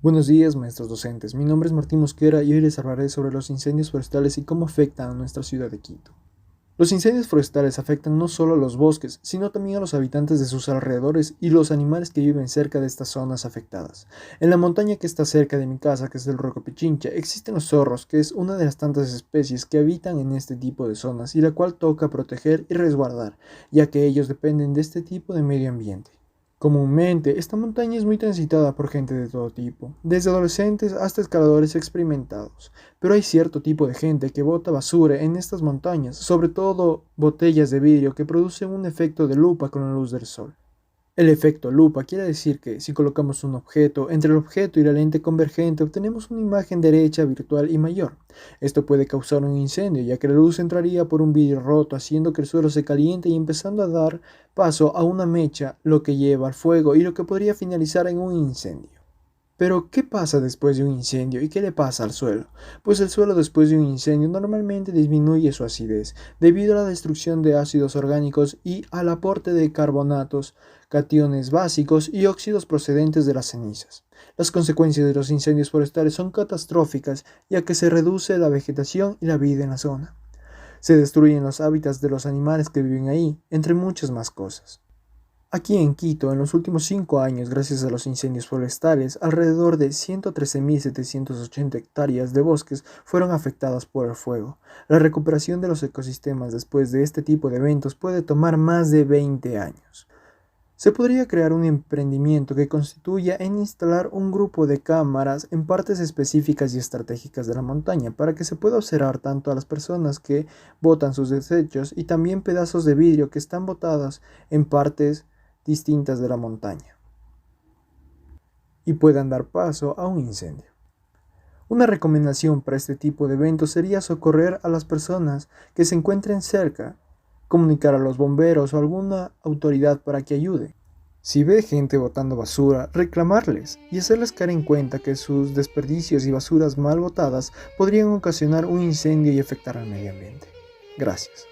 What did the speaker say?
Buenos días, maestros docentes. Mi nombre es Martín Mosquera y hoy les hablaré sobre los incendios forestales y cómo afectan a nuestra ciudad de Quito. Los incendios forestales afectan no solo a los bosques, sino también a los habitantes de sus alrededores y los animales que viven cerca de estas zonas afectadas. En la montaña que está cerca de mi casa, que es el Roco Pichincha, existen los zorros, que es una de las tantas especies que habitan en este tipo de zonas y la cual toca proteger y resguardar, ya que ellos dependen de este tipo de medio ambiente. Comúnmente, esta montaña es muy transitada por gente de todo tipo, desde adolescentes hasta escaladores experimentados, pero hay cierto tipo de gente que bota basura en estas montañas, sobre todo botellas de vidrio que producen un efecto de lupa con la luz del sol. El efecto lupa quiere decir que si colocamos un objeto entre el objeto y la lente convergente obtenemos una imagen derecha, virtual y mayor. Esto puede causar un incendio, ya que la luz entraría por un vidrio roto, haciendo que el suelo se caliente y empezando a dar paso a una mecha, lo que lleva al fuego y lo que podría finalizar en un incendio. Pero, ¿qué pasa después de un incendio y qué le pasa al suelo? Pues el suelo después de un incendio normalmente disminuye su acidez debido a la destrucción de ácidos orgánicos y al aporte de carbonatos, cationes básicos y óxidos procedentes de las cenizas. Las consecuencias de los incendios forestales son catastróficas, ya que se reduce la vegetación y la vida en la zona. Se destruyen los hábitats de los animales que viven ahí, entre muchas más cosas. Aquí en Quito, en los últimos 5 años, gracias a los incendios forestales, alrededor de 113.780 hectáreas de bosques fueron afectadas por el fuego. La recuperación de los ecosistemas después de este tipo de eventos puede tomar más de 20 años. Se podría crear un emprendimiento que constituya en instalar un grupo de cámaras en partes específicas y estratégicas de la montaña para que se pueda observar tanto a las personas que botan sus desechos y también pedazos de vidrio que están botadas en partes distintas de la montaña y puedan dar paso a un incendio. Una recomendación para este tipo de eventos sería socorrer a las personas que se encuentren cerca, comunicar a los bomberos o alguna autoridad para que ayude. Si ve gente botando basura, reclamarles y hacerles caer en cuenta que sus desperdicios y basuras mal botadas podrían ocasionar un incendio y afectar al medio ambiente. Gracias.